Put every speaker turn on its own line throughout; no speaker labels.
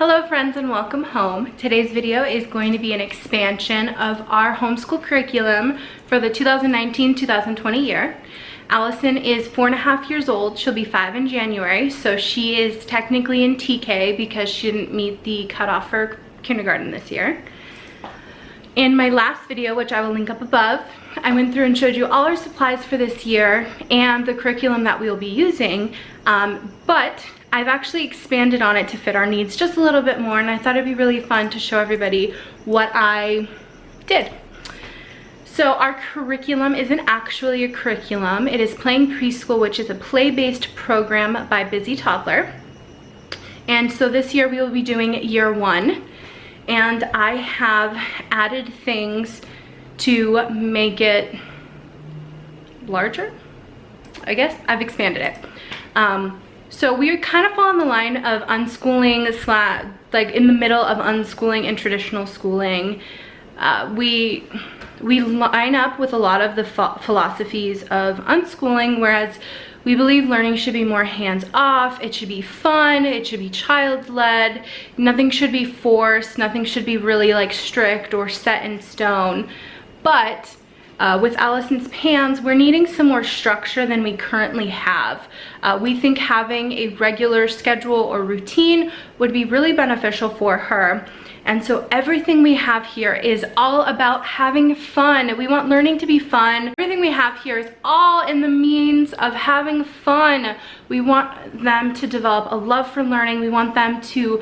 Hello friends and welcome home. Today's video is going to be an expansion of our homeschool curriculum for the 2019-2020 year. Allison is 4.5 years old. She'll be 5 in January, so she is technically in TK because she didn't meet the cutoff for kindergarten this year. In my last video, which I will link up above, I went through and showed you all our supplies for this year and the curriculum that we will be using, but I've actually expanded on it to fit our needs just a little bit more, and I thought it'd be really fun to show everybody what I did. So our curriculum isn't actually a curriculum. It is Playing Preschool, which is a play-based program by Busy Toddler. And so this year we will be doing year 1. And I have added things to make it larger, I guess. I've expanded it. So we kind of fall on the line of unschooling, like in the middle of unschooling and traditional schooling. We line up with a lot of the philosophies of unschooling, whereas we believe learning should be more hands-off, it should be fun, it should be child-led, nothing should be forced, nothing should be really like strict or set in stone. But with Allison's PANS, we're needing some more structure than we currently have. We think having a regular schedule or routine would be really beneficial for her. And so everything we have here is all about having fun. We want learning to be fun. Everything we have here is all in the means of having fun. We want them to develop a love for learning. We want them to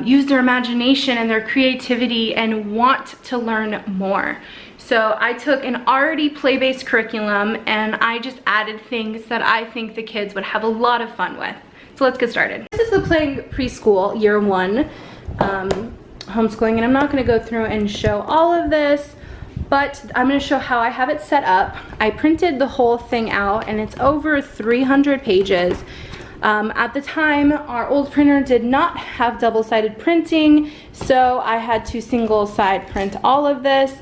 use their imagination and their creativity and want to learn more. So I took an already play-based curriculum and I just added things that I think the kids would have a lot of fun with. So let's get started. This is the Playing Preschool year 1 homeschooling, and I'm not going to go through and show all of this, but I'm going to show how I have it set up. I printed the whole thing out and it's over 300 pages. At the time, our old printer did not have double-sided printing, so I had to single-side print all of this.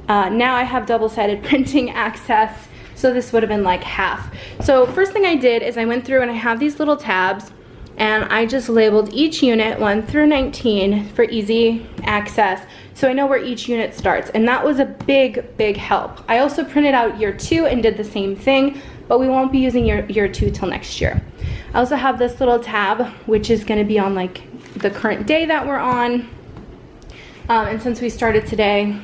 Now I have double-sided printing access, so this would have been like half. So first thing I did is I went through and I have these little tabs, and I just labeled each unit 1 through 19 for easy access, so I know where each unit starts, and that was a big help. I also printed out year 2 and did the same thing, but we won't be using year 2 till next year. I also have this little tab, which is going to be on like the current day that we're on, and since we started today,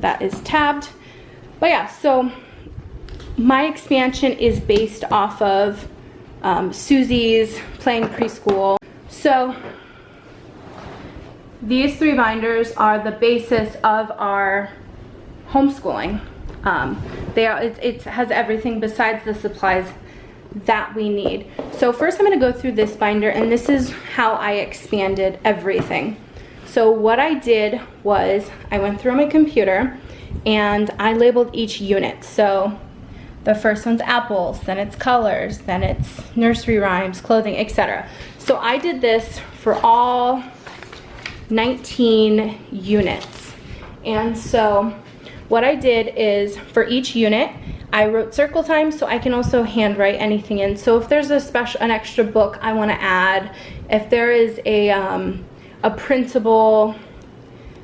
that is tabbed. But yeah, so my expansion is based off of Susie's Playing Preschool. So these 3 binders are the basis of our homeschooling. It has everything besides the supplies that we need. So first I'm going to go through this binder, and this is how I expanded everything. So what I did was I went through my computer and I labeled each unit. So the first one's apples, then it's colors, then it's nursery rhymes, clothing, etc. So I did this for all 19 units. And so what I did is for each unit, I wrote circle time so I can also handwrite anything in. So if there's an extra book I want to add, if there is a printable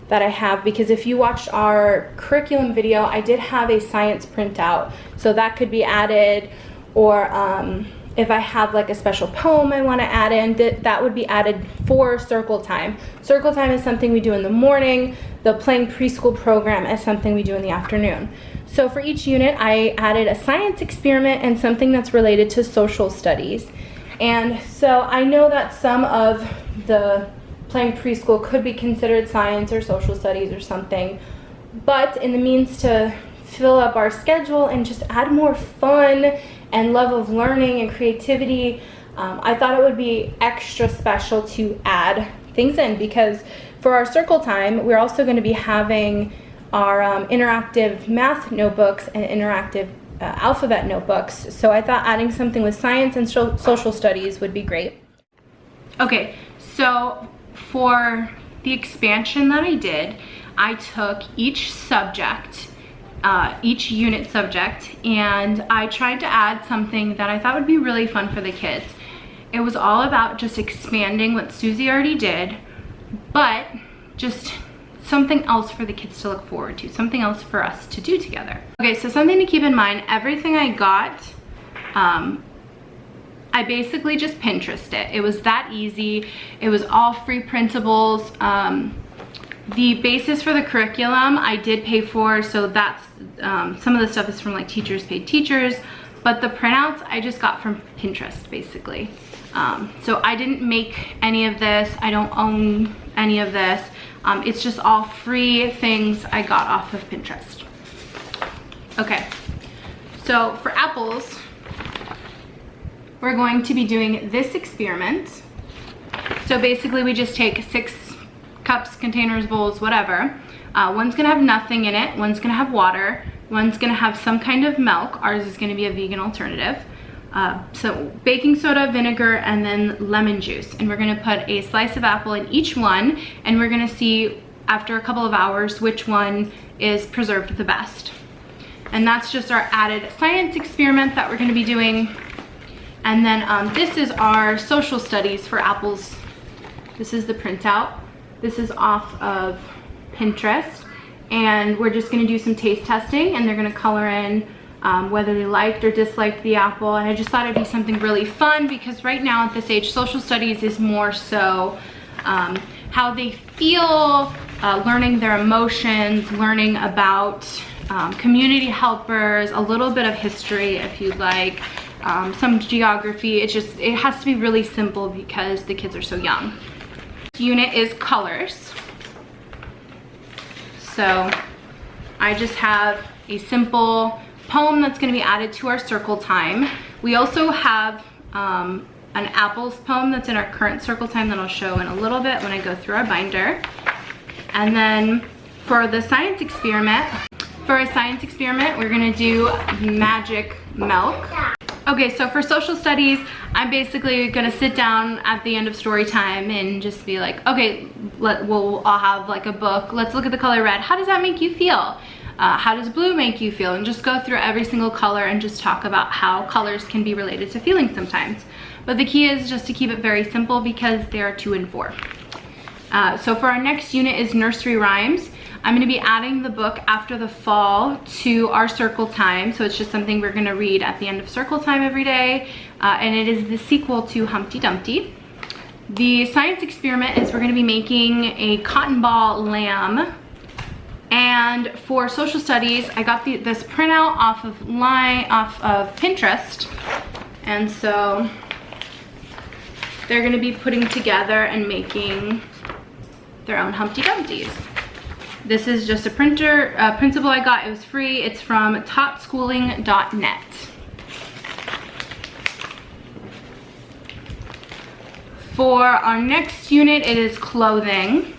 that I have, because if you watched our curriculum video, I did have a science printout, so that could be added, or if I have like a special poem I want to add in, that would be added for circle time. Circle time is something we do in the morning. The Playing Preschool program is something we do in the afternoon. So for each unit, I added a science experiment and something that's related to social studies. And so I know that some of the Playing Preschool could be considered science or social studies or something, but in the means to fill up our schedule and just add more fun and love of learning and creativity, I thought it would be extra special to add things in, because for our circle time we're also going to be having our interactive math notebooks and interactive alphabet notebooks, so I thought adding something with science and social studies would be great. Okay, so for the expansion that I did, I took each subject, each unit subject, and I tried to add something that I thought would be really fun for the kids. it was all about just expanding what Susie already did, but just something else for the kids to look forward to, something else for us to do together. Okay, so something to keep in mind, everything I got, I basically just Pinterest it. It was that easy. It was all free printables. The basis for the curriculum I did pay for, so that's some of the stuff is from like Teachers Paid Teachers, but the printouts I just got from Pinterest basically. So I didn't make any of this. I don't own any of this. It's just all free things I got off of Pinterest. Okay, so for apples, we're going to be doing this experiment. So basically we just take 6 cups, containers, bowls, whatever. One's gonna have nothing in it, one's gonna have water, one's gonna have some kind of milk. Ours is gonna be a vegan alternative. So baking soda, vinegar, and then lemon juice. And we're gonna put a slice of apple in each one, and we're gonna see after a couple of hours which one is preserved the best. And that's just our added science experiment that we're gonna be doing. And then this is our social studies for apples. This is the printout. This is off of Pinterest. And we're just gonna do some taste testing, and they're gonna color in whether they liked or disliked the apple. And I just thought it'd be something really fun, because right now at this age, social studies is more so how they feel, learning their emotions, learning about community helpers, a little bit of history if you'd like, some geography. It has to be really simple because the kids are so young. This unit is colors. So I just have a simple poem that's going to be added to our circle time. We also have an apples poem that's in our current circle time that I'll show in a little bit when I go through our binder. And then for the science experiment, we're going to do magic milk. Okay, so for social studies, I'm basically gonna sit down at the end of story time and just be like, okay, we'll all have like a book. Let's look at the color red. How does that make you feel? How does blue make you feel? And just go through every single color and just talk about how colors can be related to feelings sometimes. But the key is just to keep it very simple because they are 2 and 4. So for our next unit is nursery rhymes. I'm going to be adding the book After the Fall to our circle time. So it's just something we're going to read at the end of circle time every day. And it is the sequel to Humpty Dumpty. The science experiment is we're going to be making a cotton ball lamb. And for social studies, I got this printout off of Pinterest. And so they're going to be putting together and making their own Humpty Dumpties. This is just a printable I got. It was free. It's from totschooling.net. For our next unit, it is clothing.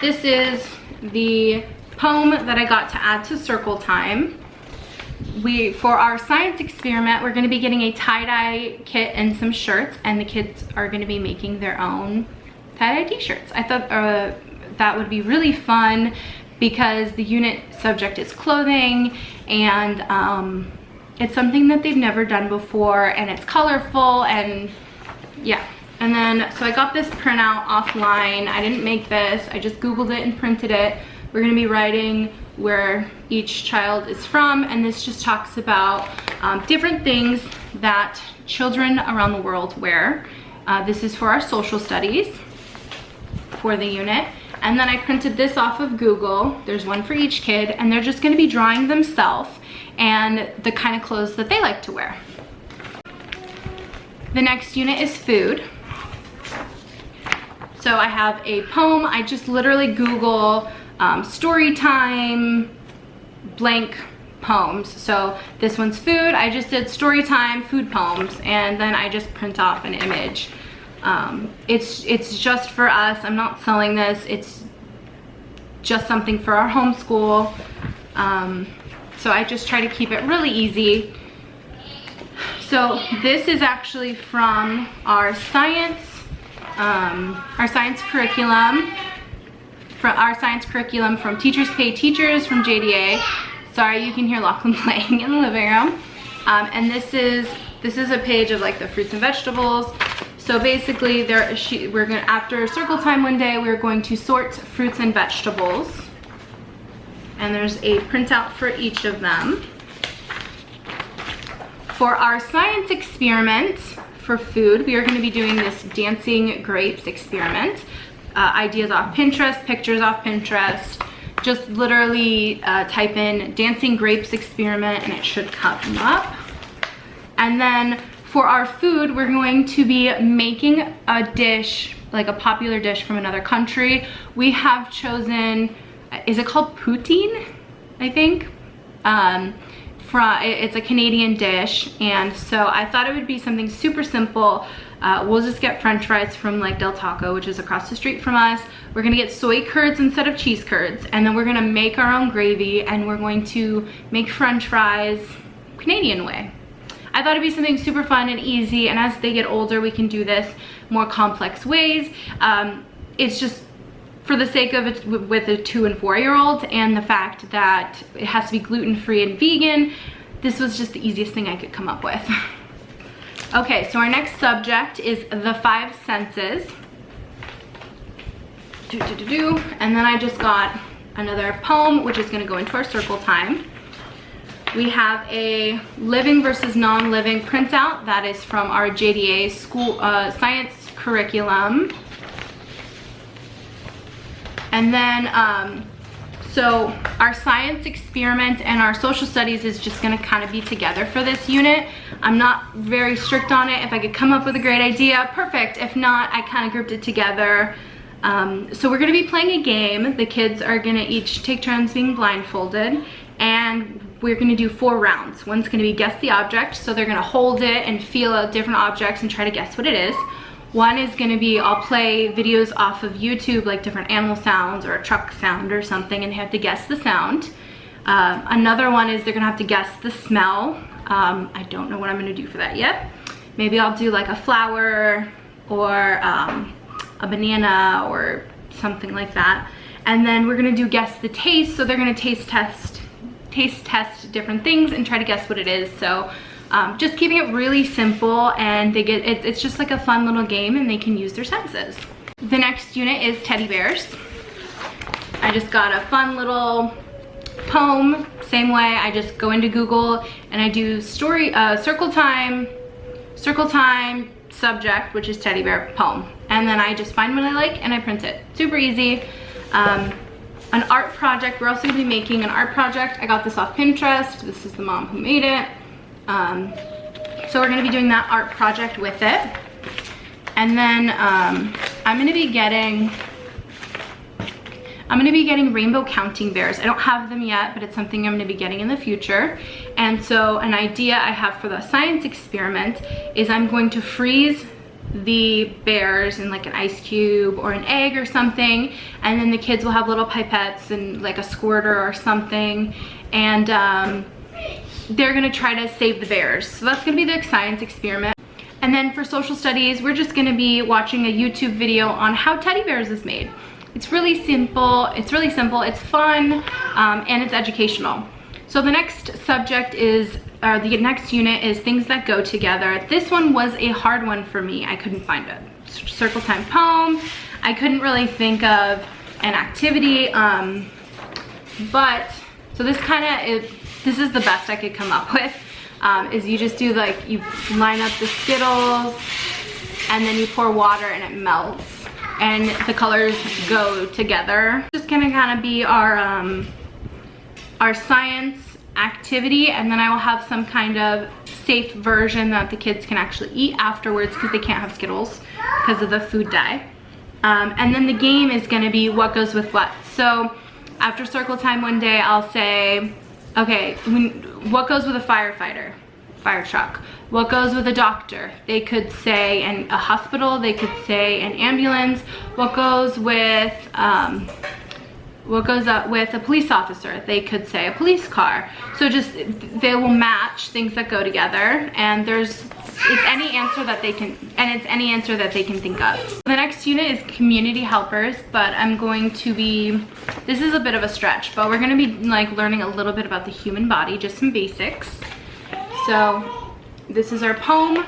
This is the poem that I got to add to circle time. For our science experiment, we're going to be getting a tie-dye kit and some shirts, and the kids are going to be making their own tie-dye t-shirts. I thought that would be really fun because the unit subject is clothing, and it's something that they've never done before, and it's colorful, and yeah. And then, so I got this printout offline. I didn't make this, I just Googled it and printed it. We're gonna be writing where each child is from, and this just talks about different things that children around the world wear. This is for our social studies for the unit. And then I printed this off of Google. There's one for each kid, and they're just gonna be drawing themselves and the kind of clothes that they like to wear. The next unit is food. So I have a poem. I just literally Google story time blank poems. So this one's food. I just did story time food poems, and then I just print off an image. It's just for us. I'm not selling this. It's just something for our homeschool. So I just try to keep it really easy. So this is actually from our science curriculum. From Teachers Pay Teachers from JDA. Sorry, you can hear Lachlan playing in the living room. And this is This is a page of like the fruits and vegetables. So basically we're gonna, after circle time one day, we're going to sort fruits and vegetables. And there's a printout for each of them. For our science experiment for food, we are gonna be doing this dancing grapes experiment. Ideas off Pinterest, pictures off Pinterest. Just literally type in dancing grapes experiment and it should come up. And then for our food, we're going to be making a dish, like a popular dish from another country. We have chosen, is it called poutine, I think? It's a Canadian dish, and so I thought it would be something super simple. We'll just get French fries from like Del Taco, which is across the street from us. We're gonna get soy curds instead of cheese curds, and then we're gonna make our own gravy, and we're going to make French fries Canadian way. I thought it'd be something super fun and easy, and as they get older, we can do this more complex ways. It's just for the sake of it with a 2- and 4-year-old, and the fact that it has to be gluten-free and vegan, this was just the easiest thing I could come up with. Okay, so our next subject is the 5 senses. And then I just got another poem, which is gonna go into our circle time. We have a living versus non-living printout that is from our JDA school science curriculum. And then, so our science experiment and our social studies is just gonna kind of be together for this unit. I'm not very strict on it. If I could come up with a great idea, perfect. If not, I kind of grouped it together. So we're gonna be playing a game. The kids are gonna each take turns being blindfolded, and we're gonna do 4 rounds. One's gonna be guess the object, so they're gonna hold it and feel out different objects and try to guess what it is. One is gonna be, I'll play videos off of YouTube, like different animal sounds or a truck sound or something, and they have to guess the sound. Another one is they're gonna have to guess the smell. I don't know what I'm gonna do for that yet. Maybe I'll do like a flower or a banana or something like that. And then we're gonna do guess the taste, so they're gonna taste test different things and try to guess what it is. So just keeping it really simple, and they get it's just like a fun little game, and they can use their senses. The next unit is teddy bears. I just got a fun little poem. Same way, I just go into Google and I do story circle time subject, which is teddy bear poem, and then I just find what I like and I print it. Super easy. An art project, we're also gonna be making an art project. I got this off Pinterest. This is the mom who made it. So we're gonna be doing that art project with it. And then I'm gonna be getting rainbow counting bears. I don't have them yet, but it's something I'm gonna be getting in the future. And so an idea I have for the science experiment is I'm going to freeze the bears in like an ice cube or an egg or something, and then the kids will have little pipettes and like a squirter or something, and they're gonna try to save the bears. So that's gonna be the science experiment. And then for social studies, we're just gonna be watching a YouTube video on how teddy bears is made. It's really simple, it's fun, and it's educational. So the next subject is, or the next unit is things that go together. This one was a hard one for me. I couldn't find a circle time poem. I couldn't really think of an activity, but, so this is the best I could come up with, is you just do like, you line up the Skittles, and then you pour water and it melts, and the colors go together. Just gonna kind of be our science activity, and then I will have some kind of safe version that the kids can actually eat afterwards, because they can't have Skittles because of the food dye. And then the game is gonna be what goes with what. So after circle time one day, I'll say, okay, what goes with a firefighter? Fire truck. What goes with a doctor? They could say a hospital, they could say an ambulance. What goes with a police officer? They could say a police car. So just, they will match things that go together, and it's any answer that they can think of. The next unit is community helpers, but I'm going to be, this is a bit of a stretch, but we're gonna be like learning a little bit about the human body, just some basics. So this is our poem.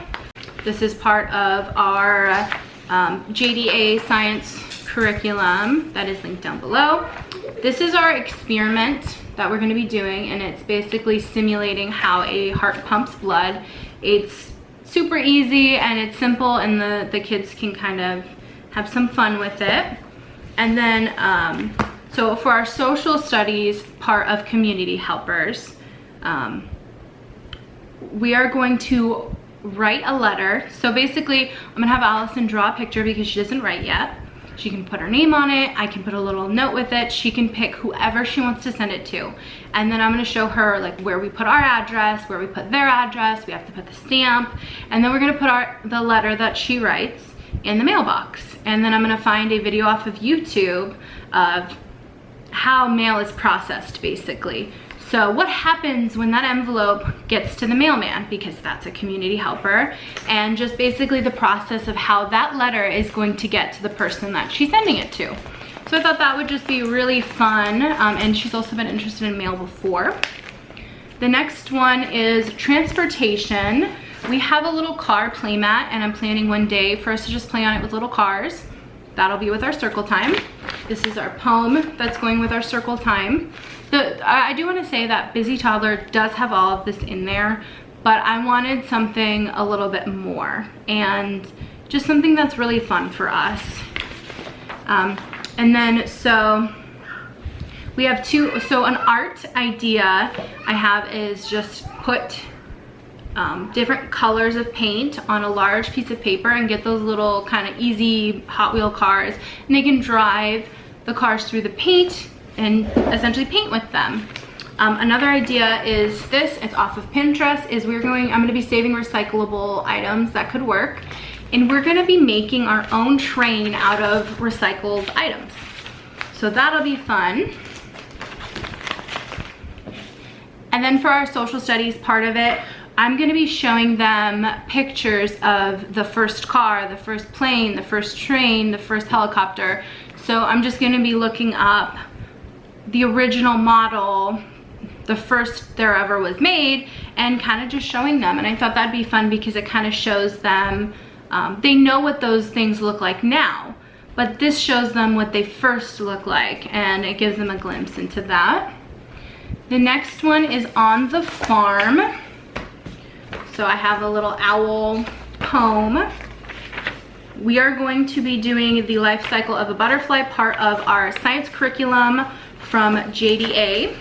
This is part of our JDA science curriculum that is linked down below. This is our experiment that we're going to be doing, and it's basically simulating how a heart pumps blood. It's super easy and it's simple, and the kids can kind of have some fun with it. And then so for our social studies part of community helpers, we are going to write a letter. So basically I'm gonna have Allison draw a picture because she doesn't write yet. She can put her name on it, I can put a little note with it, she can pick whoever she wants to send it to. And then I'm gonna show her like where we put our address, where we put their address, we have to put the stamp, and then we're gonna put the letter that she writes in the mailbox. And then I'm gonna find a video off of YouTube of how mail is processed basically. So what happens when that envelope gets to the mailman, because that's a community helper, and just basically the process of how that letter is going to get to the person that she's sending it to. So I thought that would just be really fun, and she's also been interested in mail before. The next one is transportation. We have a little car playmat, and I'm planning one day for us to just play on it with little cars. That'll be with our circle time. This is our poem that's going with our circle time. I do want to say that Busy Toddler does have all of this in there, but I wanted something a little bit more and just something that's really fun for us. And then so we have so an art idea I have is just put different colors of paint on a large piece of paper and get those little kind of easy Hot Wheel cars, and they can drive the cars through the paint and essentially paint with them. Another idea is this, it's off of Pinterest, is I'm gonna be saving recyclable items that could work, and we're gonna be making our own train out of recycled items. So that'll be fun. And then for our social studies part of it, I'm gonna be showing them pictures of the first car, the first plane, the first train, the first helicopter. So I'm just gonna be looking up the original model, the first there ever was made, and kind of just showing them. And I thought that'd be fun because it kind of shows them, they know what those things look like now, but this shows them what they first look like, and it gives them a glimpse into that. The next one is on the farm. So I have a little owl poem. We are going to be doing the life cycle of a butterfly, part of our science curriculum from JDA.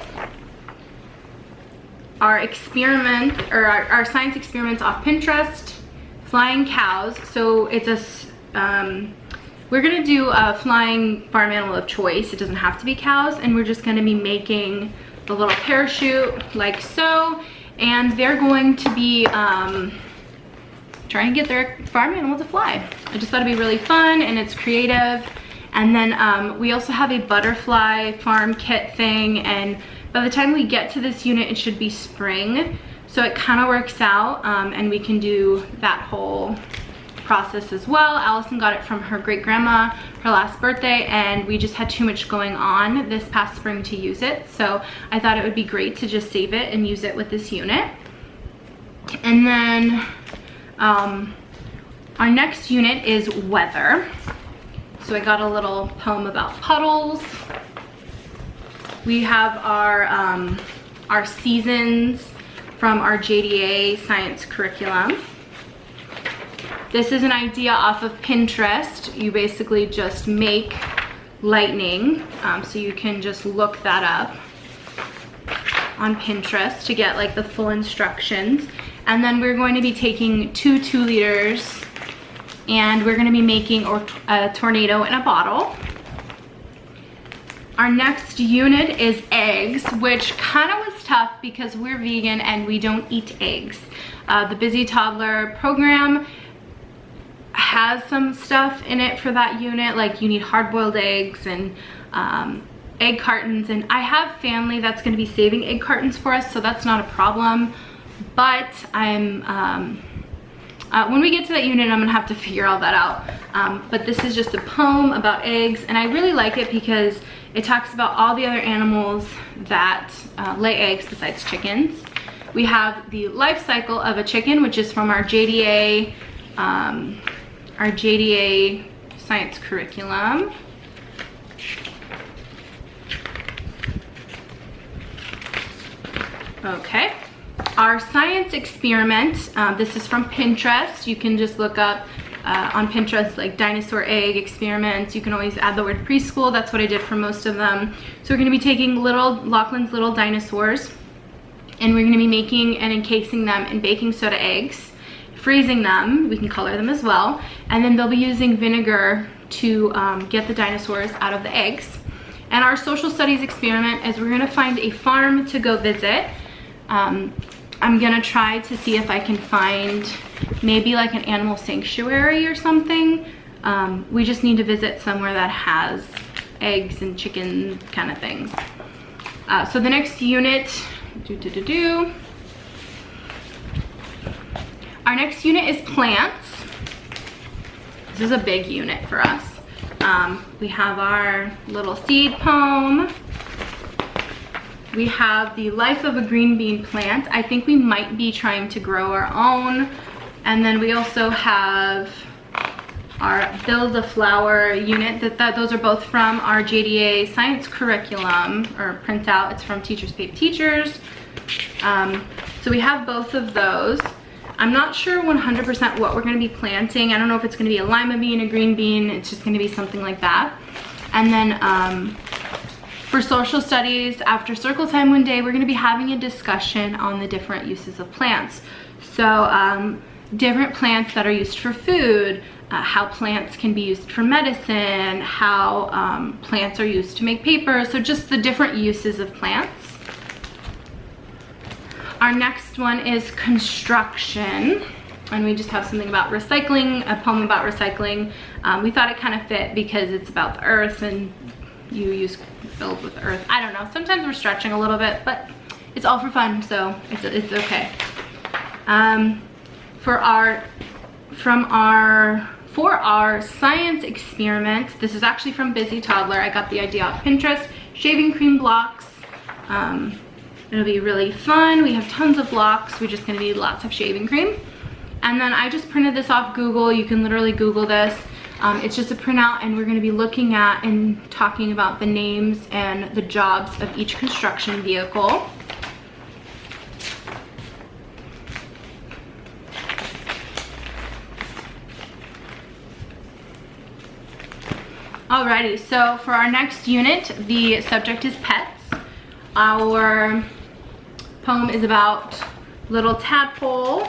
Our experiment, or our science experiments off Pinterest, flying cows. So it's we're gonna do a flying farm animal of choice. It doesn't have to be cows, and we're just gonna be making the little parachute like so, and they're going to be trying to get their farm animal to fly. I just thought it'd be really fun, and it's creative. And then we also have a butterfly farm kit thing, and by the time we get to this unit, it should be spring. So it kind of works out, and we can do that whole process as well. Allison got it from her great grandma, her last birthday, and we just had too much going on this past spring to use it. So I thought it would be great to just save it and use it with this unit. And then our next unit is weather. So I got a little poem about puddles. We have our seasons from our JDA science curriculum. This is an idea off of Pinterest. You basically just make lightning, so you can just look that up on Pinterest to get like the full instructions. And then we're going to be taking 2 2-liters, and we're going to be making a tornado in a bottle. Our next unit is eggs, which kind of was tough because we're vegan and we don't eat eggs. The Busy Toddler program has some stuff in it for that unit, like you need hard-boiled eggs and egg cartons, and I have family that's going to be saving egg cartons for us, so that's not a problem. But I'm when we get to that unit, I'm gonna have to figure all that out. But this is just a poem about eggs, and I really like it because it talks about all the other animals that lay eggs besides chickens. We have the life cycle of a chicken, which is from our JDA science curriculum. Okay, our science experiment, this is from Pinterest. You can just look up on Pinterest like dinosaur egg experiments. You can always add the word preschool. That's what I did for most of them. So we're going to be taking Lachlan's little dinosaurs, and we're going to be making and encasing them in baking soda eggs, freezing them. We can color them as well, and then they'll be using vinegar to get the dinosaurs out of the eggs. And our social studies experiment is we're going to find a farm to go visit. I'm gonna try to see if I can find maybe like an animal sanctuary or something. We just need to visit somewhere that has eggs and chicken kind of things. So the next unit, our next unit is plants. This is a big unit for us. We have our little seed poem. We have the life of a green bean plant. I think we might be trying to grow our own. And then we also have our build a flower unit. Those are both from our JDA science curriculum or printout. It's from Teachers Pay Teachers. So we have both of those. I'm not sure 100% what we're going to be planting. I don't know if it's going to be a lima bean, a green bean. It's just going to be something like that. And then for social studies, after circle time one day, we're going to be having a discussion on the different uses of plants. So different plants that are used for food, how plants can be used for medicine, how plants are used to make paper. So just the different uses of plants. Our next one is construction, and we just have something about recycling, a poem about recycling. We thought it kind of fit because it's about the earth and you use build with the earth. I don't know, sometimes we're stretching a little bit, but it's all for fun, so it's okay. For our science experiment, this is actually from Busy Toddler. I got the idea off Pinterest. Shaving cream blocks. It'll be really fun. We have tons of blocks. We're just gonna need lots of shaving cream. And then I just printed this off Google. You can literally Google this. It's just a printout, and we're gonna be looking at and talking about the names and the jobs of each construction vehicle. Alrighty, so for our next unit, the subject is pets. Our poem is about little tadpole.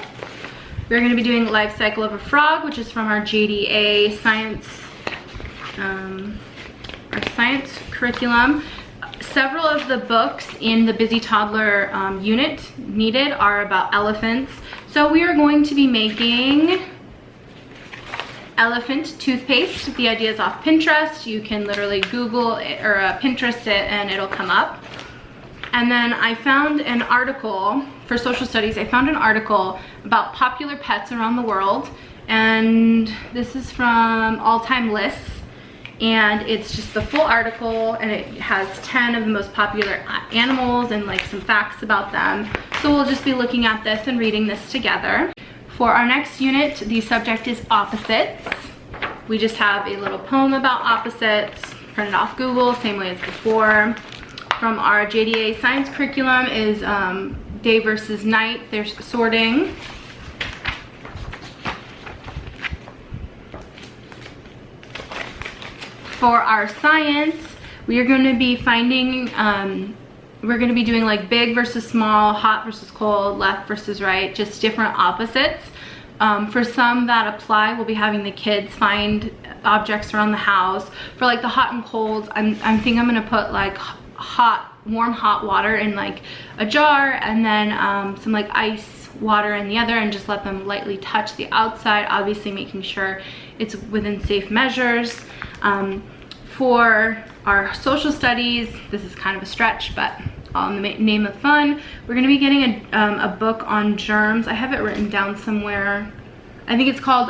We're going to be doing life cycle of a frog, which is from our JDA science, our science curriculum. Several of the books in the Busy Toddler unit needed are about elephants. So we are going to be making elephant toothpaste. The idea is off Pinterest. You can literally Google it or Pinterest it and it'll come up. And then I found an article for social studies. I found an article about popular pets around the world, and this is from All Time Lists, and it's just the full article, and it has 10 of the most popular animals and like some facts about them. So we'll just be looking at this and reading this together. For our next unit, the subject is opposites. We just have a little poem about opposites, printed off Google, same way as before. From our JDA science curriculum is day versus night. There's sorting. For our science, we are going to be finding, we're going to be doing like big versus small, hot versus cold, left versus right, just different opposites. For some that apply, we'll be having the kids find objects around the house. For like the hot and cold, I think I'm going to put like warm hot water in like a jar, and then some like ice water in the other, and just let them lightly touch the outside, obviously making sure it's within safe measures. For our social studies, this is kind of a stretch, but all in the name of fun, we're going to be getting a book on germs. I have it written down somewhere. I think it's called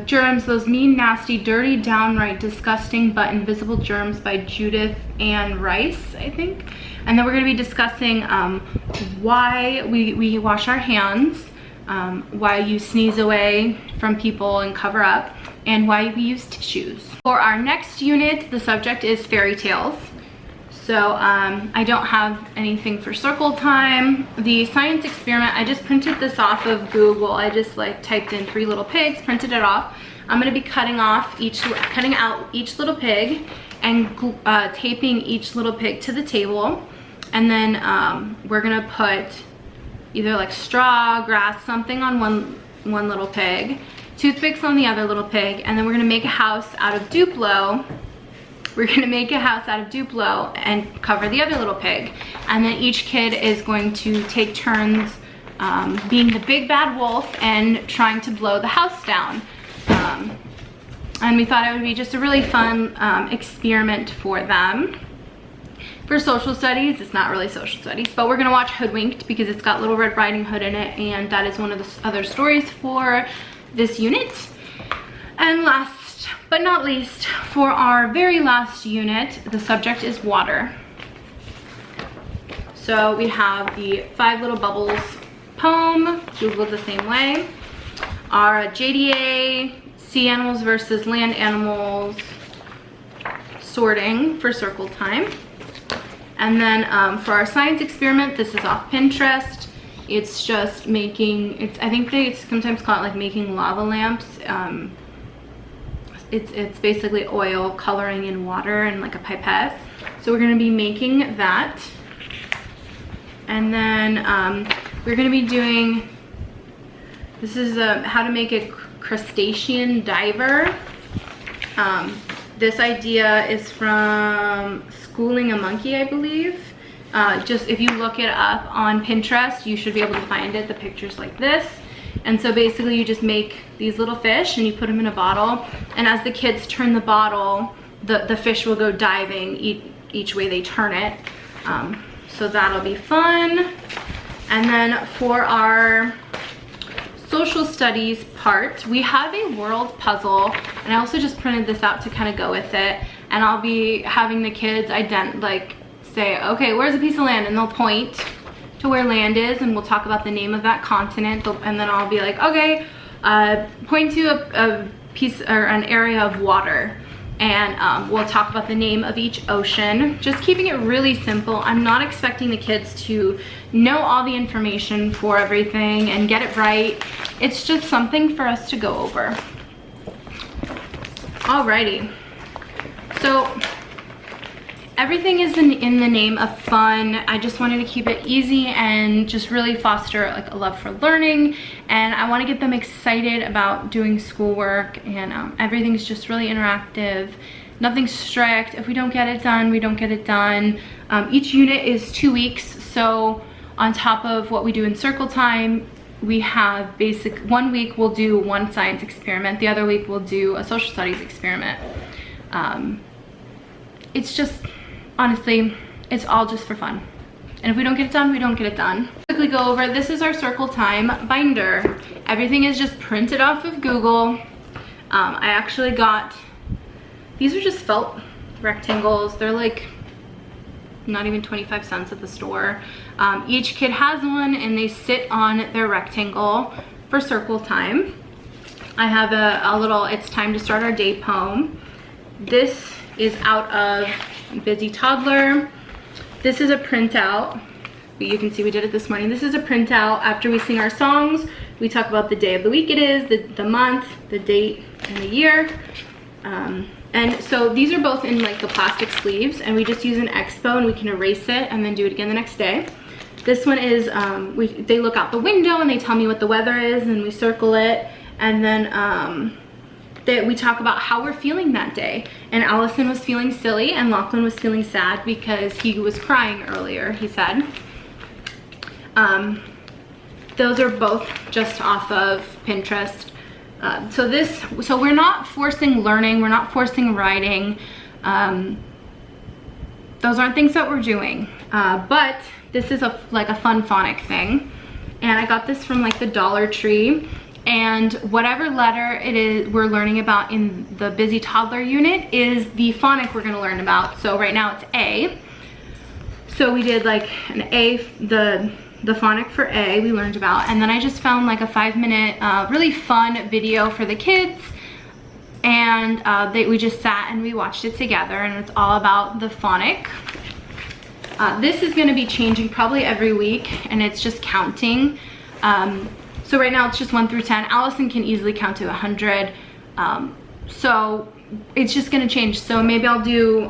Germs, Those Mean, Nasty, Dirty, Downright Disgusting But Invisible Germs by Judith Ann Rice, I think. And then we're going to be discussing why we wash our hands, why you sneeze away from people and cover up, and why we use tissues. For our next unit, the subject is fairy tales. So I don't have anything for circle time. The science experiment, I just printed this off of Google. I just like typed in 3 little pigs, printed it off. I'm gonna be cutting out each little pig and taping each little pig to the table. And then we're gonna put either like straw, grass, something on one little pig, toothpicks on the other little pig, and then we're gonna make a house out of Duplo. We're gonna make a house out of Duplo and cover the other little pig. And then each kid is going to take turns being the big bad wolf and trying to blow the house down. And we thought it would be just a really fun experiment for them. For social studies, it's not really social studies, but we're gonna watch Hoodwinked because it's got Little Red Riding Hood in it, and that is one of the other stories for this unit. And last but not least, for our very last unit, the subject is water. So we have the 5 Little Bubbles poem, Googled the same way. Our JDA, sea animals versus land animals, sorting for circle time. And then for our science experiment, this is off Pinterest. It's just making, I think they sometimes call it like making lava lamps. It's basically oil coloring in water and like a pipette. So we're gonna be making that. And then we're gonna be doing, this is how to make a crustacean diver. This idea is from Schooling a Monkey, I believe. Just if you look it up on Pinterest, you should be able to find it. The picture's like this. And so basically you just make these little fish and you put them in a bottle, and as the kids turn the bottle, the fish will go diving each way they turn it. So that'll be fun. And then for our social studies part, we have a world puzzle, and I also just printed this out to kind of go with it. And I'll be having the kids say, okay, where's a piece of land? And they'll point to where land is, and we'll talk about the name of that continent. And then I'll be like, okay, point to a piece or an area of water, and we'll talk about the name of each ocean, just keeping it really simple. I'm not expecting the kids to know all the information for everything and get it right. It's just something for us to go over. Alrighty, so everything is in the name of fun. I just wanted to keep it easy and just really foster like a love for learning, and I want to get them excited about doing schoolwork, and everything's just really interactive. Nothing's strict. If we don't get it done, we don't get it done. Each unit is 2 weeks, so on top of what we do in circle time, we have 1 week we'll do 1 science experiment, the other week we'll do a social studies experiment. It's just, honestly, it's all just for fun. And if we don't get it done, we don't get it done. Quickly go over, this is our circle time binder. Everything is just printed off of Google. I actually got, these are just felt rectangles. They're like not even 25 cents at the store. Each kid has one, and they sit on their rectangle for circle time. I have a little, it's time to start our day poem. This is out of Busy Toddler. This is a printout. You can see we did it this morning. This is a printout. After we sing our songs, we talk about the day of the week it is, the month, the date, and the year. And so these are both in like the plastic sleeves, and we just use an Expo and we can erase it and then do it again the next day. This one is, they look out the window and they tell me what the weather is, and we circle it, and then we talk about how we're feeling that day. And Allison was feeling silly and Lachlan was feeling sad because he was crying earlier, he said. Those are both just off of Pinterest. So we're not forcing learning, we're not forcing writing. Those aren't things that we're doing. But this is like a fun phonic thing. And I got this from like the Dollar Tree. And whatever letter it is we're learning about in the Busy Toddler unit is the phonic we're gonna learn about. So right now it's A. So we did like an A, the phonic for A we learned about, and then I just found like a 5-minute really fun video for the kids, and we just sat and we watched it together, and it's all about the phonic. This is going to be changing probably every week, and it's just counting. So right now it's just 1 through 10. Allison can easily count to 100, so it's just going to change. So maybe I'll do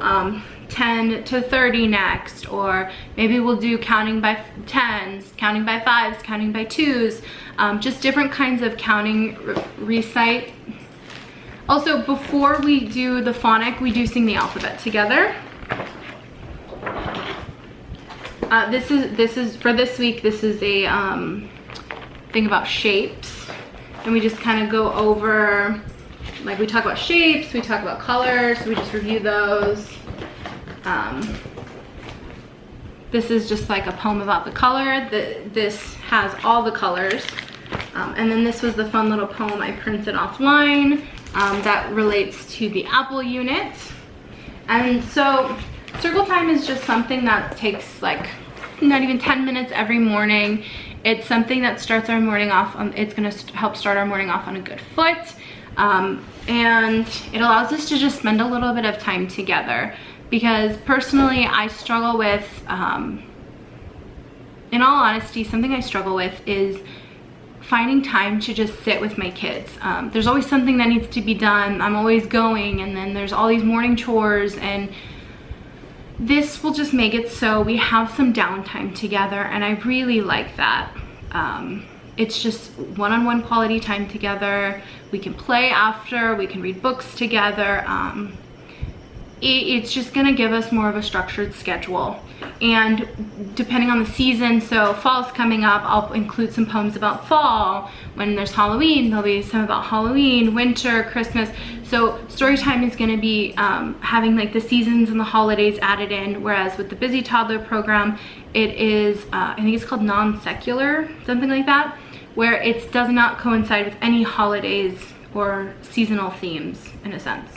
10 to 30 next, or maybe we'll do counting by 10s, counting by 5s, counting by 2s, just different kinds of counting recite. Also, before we do the phonic, we do sing the alphabet together. This is for this week. This is a thing about shapes, and we just kind of go over, like, we talk about shapes, we talk about colors, we just review those. This is just like a poem about the color. This has all the colors. And then this was the fun little poem I printed offline that relates to the Apple unit. And so circle time is just something that takes like not even 10 minutes every morning. It's something that starts our morning off on, it's gonna help start our morning off on a good foot. And it allows us to just spend a little bit of time together. Because personally, I struggle with, in all honesty, something I struggle with is finding time to just sit with my kids. There's always something that needs to be done. I'm always going, and then there's all these morning chores, and this will just make it so we have some downtime together, and I really like that. It's just one-on-one quality time together. We can play after, we can read books together. It's just gonna give us more of a structured schedule. And depending on the season, so fall's coming up, I'll include some poems about fall. When there's Halloween, there'll be some about Halloween, winter, Christmas. So story time is gonna be having like the seasons and the holidays added in, whereas with the Busy Toddler program, it is, I think it's called non-secular, something like that, where it does not coincide with any holidays or seasonal themes in a sense.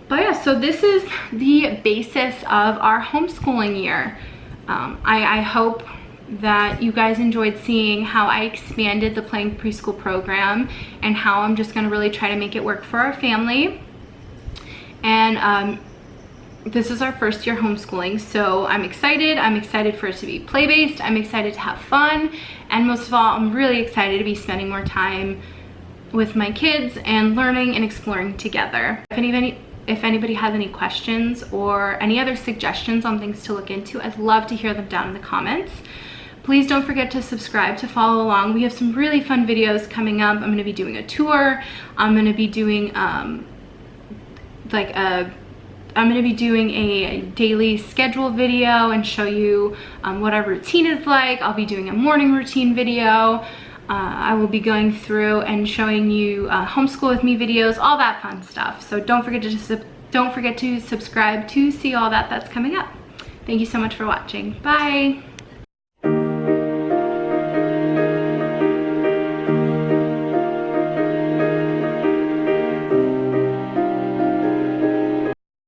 But yeah, so this is the basis of our homeschooling year. I hope that you guys enjoyed seeing how I expanded the Playing Preschool program and how I'm just gonna really try to make it work for our family. And this is our first year homeschooling, so I'm excited. I'm excited for it to be play-based. I'm excited to have fun. And most of all, I'm really excited to be spending more time with my kids and learning and exploring together. If anybody has any questions or any other suggestions on things to look into, I'd love to hear them down in the comments. Please don't forget to subscribe to follow along. We have some really fun videos coming up. I'm going to be doing a tour. I'm going to be doing a daily schedule video and show you what our routine is like. I'll be doing a morning routine video. I will be going through and showing you homeschool with me videos, all that fun stuff. So don't forget to subscribe to see all that's coming up. Thank you so much for watching. Bye.